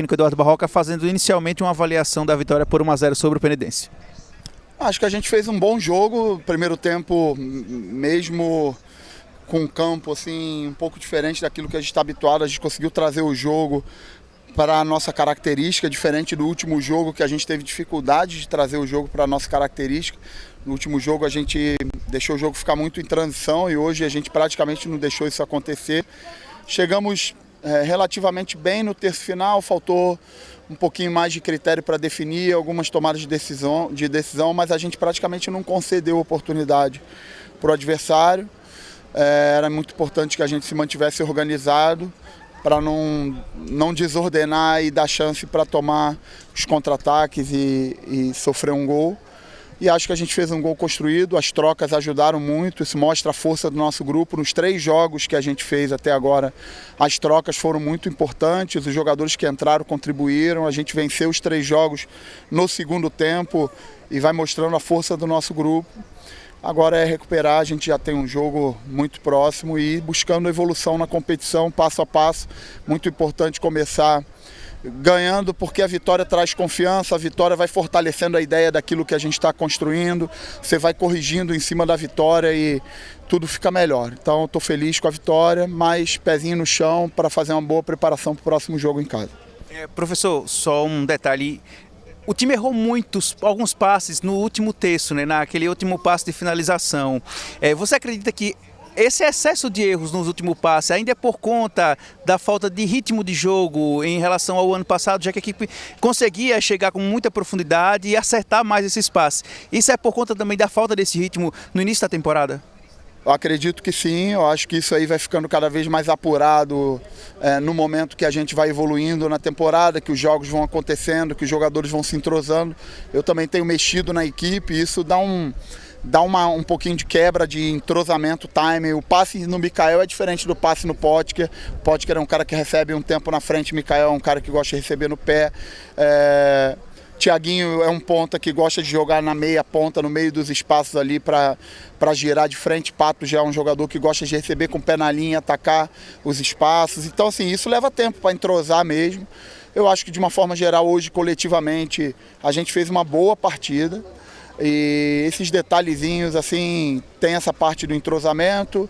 Eduardo Barroca fazendo inicialmente uma avaliação da vitória por 1-0 sobre o Penedense. Acho que a gente fez um bom jogo, primeiro tempo mesmo com um campo assim, um pouco diferente daquilo que a gente está habituado, a gente conseguiu trazer o jogo para a nossa característica, diferente do último jogo que a gente teve dificuldade de trazer o jogo para a nossa característica. No último jogo a gente deixou o jogo ficar muito em transição e hoje a gente praticamente não deixou isso acontecer. Chegamos relativamente bem no terço final, faltou um pouquinho mais de critério para definir, algumas tomadas de decisão, mas a gente praticamente não concedeu oportunidade para o adversário. Era muito importante que a gente se mantivesse organizado para não desordenar e dar chance para tomar os contra-ataques e sofrer um gol. E acho que a gente fez um gol construído, as trocas ajudaram muito, isso mostra a força do nosso grupo. Nos 3 jogos que a gente fez até agora, as trocas foram muito importantes, os jogadores que entraram contribuíram, a gente venceu os 3 jogos no segundo tempo e vai mostrando a força do nosso grupo. Agora é recuperar, a gente já tem um jogo muito próximo e ir buscando evolução na competição, passo a passo. Muito importante começar ganhando, porque a vitória traz confiança, a vitória vai fortalecendo a ideia daquilo que a gente está construindo, você vai corrigindo em cima da vitória e tudo fica melhor. Então estou feliz com a vitória, mas pezinho no chão para fazer uma boa preparação para o próximo jogo em casa. Professor, só um detalhe. O time errou alguns passes no último terço, né, naquele último passe de finalização. Você acredita que esse excesso de erros nos últimos passes ainda é por conta da falta de ritmo de jogo em relação ao ano passado, já que a equipe conseguia chegar com muita profundidade e acertar mais esses passes? Isso é por conta também da falta desse ritmo no início da temporada? Eu acredito que sim, eu acho que isso aí vai ficando cada vez mais apurado no momento que a gente vai evoluindo na temporada, que os jogos vão acontecendo, que os jogadores vão se entrosando. Eu também tenho mexido na equipe e isso dá um pouquinho de quebra de entrosamento, time. O passe no Mikael é diferente do passe no Potker. O Potker é um cara que recebe um tempo na frente, o Mikael é um cara que gosta de receber no pé. Thiaguinho é um ponta que gosta de jogar na meia ponta, no meio dos espaços ali para girar de frente. Pato já é um jogador que gosta de receber com o pé na linha, atacar os espaços. Então assim, isso leva tempo para entrosar mesmo. Eu acho que de uma forma geral hoje, coletivamente, a gente fez uma boa partida. E esses detalhezinhos, assim, tem essa parte do entrosamento,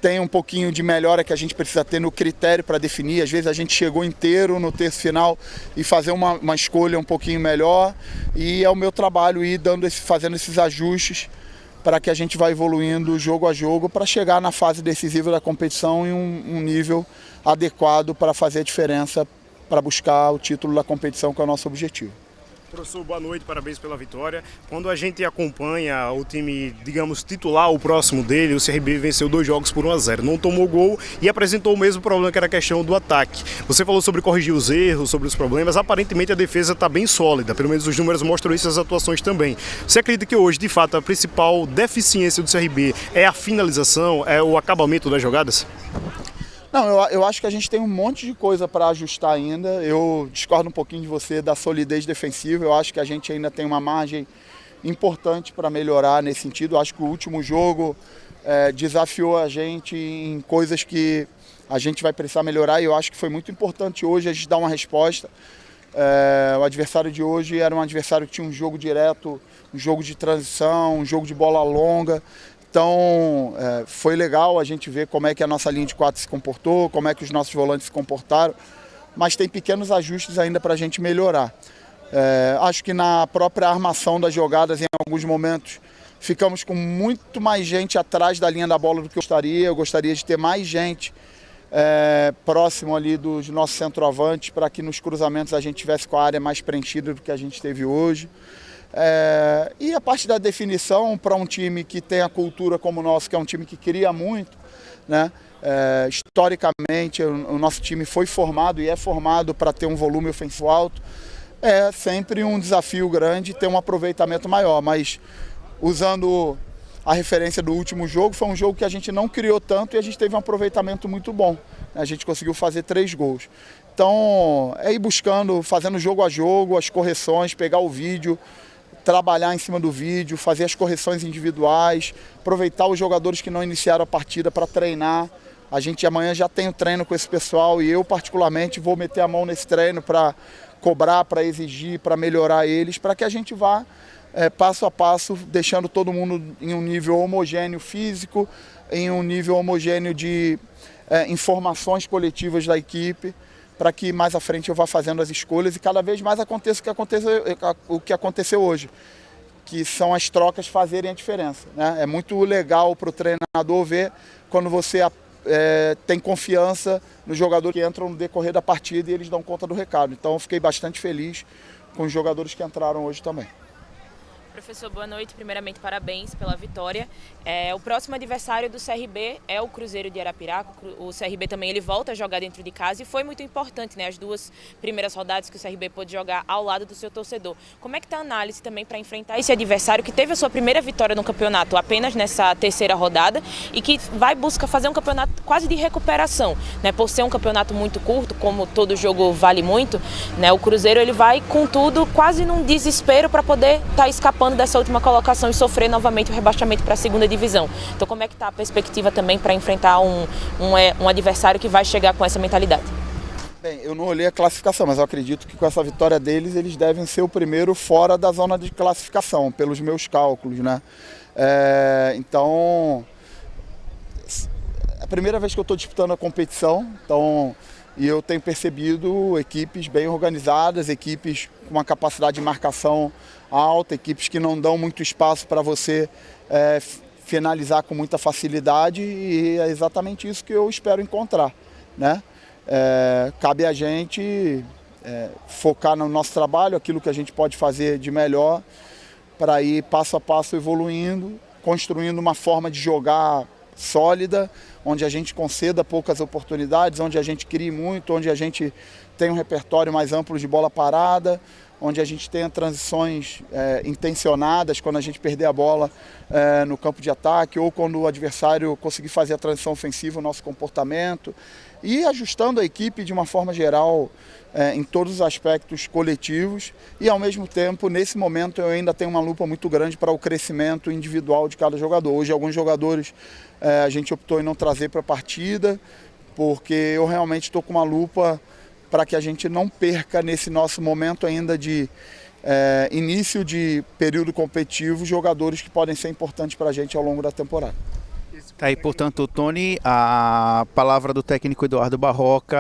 tem um pouquinho de melhora que a gente precisa ter no critério para definir. Às vezes a gente chegou inteiro no terço final e fazer uma escolha um pouquinho melhor. E é o meu trabalho ir fazendo esses ajustes para que a gente vá evoluindo jogo a jogo para chegar na fase decisiva da competição em um nível adequado para fazer a diferença, para buscar o título da competição, que é o nosso objetivo. Professor, boa noite, parabéns pela vitória. Quando a gente acompanha o time, digamos, titular, o próximo dele, o CRB venceu 2 jogos por 1-0. Não tomou gol e apresentou o mesmo problema, que era a questão do ataque. Você falou sobre corrigir os erros, sobre os problemas. Aparentemente a defesa está bem sólida, pelo menos os números mostram isso, as atuações também. Você acredita que hoje, de fato, a principal deficiência do CRB é a finalização, é o acabamento das jogadas? Não, eu acho que a gente tem um monte de coisa para ajustar ainda. Eu discordo um pouquinho de você da solidez defensiva. Eu acho que a gente ainda tem uma margem importante para melhorar nesse sentido. Eu acho que o último jogo desafiou a gente em coisas que a gente vai precisar melhorar. E eu acho que foi muito importante hoje a gente dar uma resposta. O adversário de hoje era um adversário que tinha um jogo direto, um jogo de transição, um jogo de bola longa. Então foi legal a gente ver como é que a nossa linha de 4 se comportou, como é que os nossos volantes se comportaram, mas tem pequenos ajustes ainda para a gente melhorar. Acho que na própria armação das jogadas, em alguns momentos, ficamos com muito mais gente atrás da linha da bola do que eu gostaria. Eu gostaria de ter mais gente próximo ali dos nossos centroavantes, para que nos cruzamentos a gente tivesse com a área mais preenchida do que a gente teve hoje. E a parte da definição, para um time que tem a cultura como o nosso, que é um time que cria muito, né? Historicamente o nosso time foi formado e é formado para ter um volume ofensivo alto. É sempre um desafio grande ter um aproveitamento maior, mas usando a referência do último jogo, foi um jogo que a gente não criou tanto e a gente teve um aproveitamento muito bom. A gente conseguiu fazer 3 gols. Então é ir buscando, fazendo jogo a jogo, as correções, pegar o vídeo, trabalhar em cima do vídeo, fazer as correções individuais, aproveitar os jogadores que não iniciaram a partida para treinar A gente amanhã já tem um treino com esse pessoal e eu particularmente vou meter a mão nesse treino para cobrar, para exigir, para melhorar eles, para que a gente vá passo a passo, deixando todo mundo em um nível homogêneo físico, em um nível homogêneo de informações coletivas da equipe, para que mais à frente eu vá fazendo as escolhas e cada vez mais aconteça o que aconteceu hoje, que são as trocas fazerem a diferença, né? É muito legal para o treinador ver quando você tem confiança nos jogadores que entram no decorrer da partida e eles dão conta do recado. Então eu fiquei bastante feliz com os jogadores que entraram hoje também. Professor, boa noite. Primeiramente, parabéns pela vitória. O próximo adversário do CRB é o Cruzeiro de Arapiraca. O CRB também ele volta a jogar dentro de casa e foi muito importante, né? As duas primeiras rodadas que o CRB pôde jogar ao lado do seu torcedor. Como é que está a análise também para enfrentar esse adversário que teve a sua primeira vitória no campeonato apenas nessa terceira rodada e que vai buscar fazer um campeonato quase de recuperação, né? Por ser um campeonato muito curto, como todo jogo vale muito, né? O Cruzeiro ele vai com tudo quase num desespero para poder estar escapando dessa última colocação e sofrer novamente o rebaixamento para a segunda divisão. Então como é que está a perspectiva também para enfrentar um adversário que vai chegar com essa mentalidade? Bem, eu não olhei a classificação, mas eu acredito que com essa vitória deles, eles devem ser o primeiro fora da zona de classificação, pelos meus cálculos, né? Então, é a primeira vez que eu estou disputando a competição, e eu tenho percebido equipes bem organizadas, equipes com uma capacidade de marcação alta, equipes que não dão muito espaço para você finalizar com muita facilidade, e é exatamente isso que eu espero encontrar, né? Cabe a gente focar no nosso trabalho, aquilo que a gente pode fazer de melhor, para ir passo a passo evoluindo, construindo uma forma de jogar sólida, onde a gente conceda poucas oportunidades, onde a gente crie muito, onde a gente tem um repertório mais amplo de bola parada, onde a gente tenha transições intencionadas quando a gente perder a bola no campo de ataque ou quando o adversário conseguir fazer a transição ofensiva, o nosso comportamento, e ajustando a equipe de uma forma geral em todos os aspectos coletivos e, ao mesmo tempo, nesse momento eu ainda tenho uma lupa muito grande para o crescimento individual de cada jogador. Hoje alguns jogadores a gente optou em não trazer para a partida, porque eu realmente estou com uma lupa para que a gente não perca nesse nosso momento ainda de início de período competitivo, jogadores que podem ser importantes para a gente ao longo da temporada. Tá aí, portanto, Tony, a palavra do técnico Eduardo Barroca.